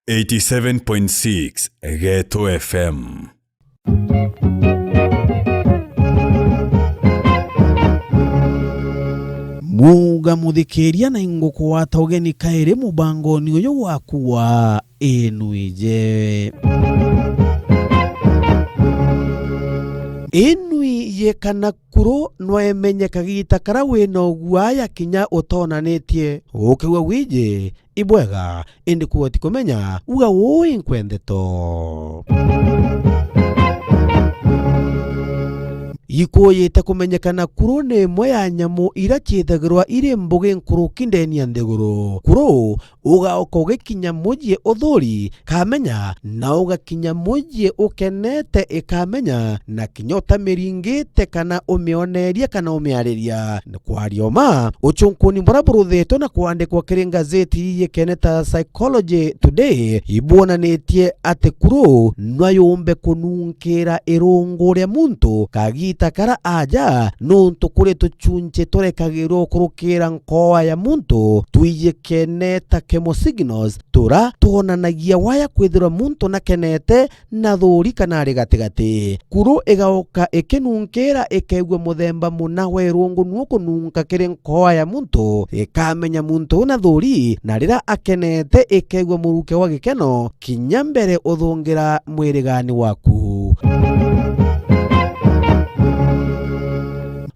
87.6 Ghetto FM. Muga muthikiria na inguko wa togeni kaire mubango ni uyu waku wa Enuije. Enui yekana kuro no emenya kagita kara weno guaya kinya utonanitie ukiwa wije ibwega indi kuoti kumenya uga woi nkwendeto ikoyete kumenyekana kuro ni imwe ya nyamu ira ciithagirwa iri mbugi nkuru kindenia nthiguru kuro uga ukogikinya mujie uthuri kamenya na ugakinya mujie ukenete ikamenya na kinyota miringite kana umioneria kana umiariria kwarioma uchunkuni mburaburuthetwo na kuandikwa kiri ngazeti yekeneta Psychology Today ibuonanitie ati kuro nwayumbe kununkira irungu ria muntu kagita kara aja nuntu kuri tuchunche turekagirwo kurukira nkoa ya muntu tuiyekeneta chemo signals tura tuonanagia waya kwithirwa muntu na kenete na thuri kana ari gatigati kuru igauka ikinunkira ikaigwa muthemba muna wa irungu nuko nunka kiri nkoa ya muntu ikamenya muntu na thuri na rira akenete ikaigwa muruke wa gikeno kinya mbere uthungira mwirigani waku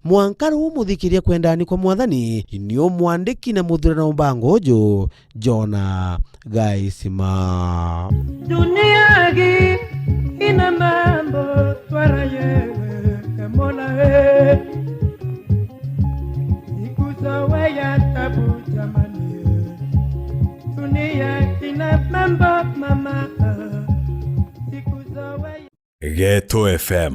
Mwankaru muthikiria kwendani kwa mwathani niyo mwandiki na muthurana mbango uju Jona Gaisima. Dunia hii ina mambo twaraye mola he ikuzowe ya tabu jamani dunia ina mambo mama ikuzowe Ghetto FM.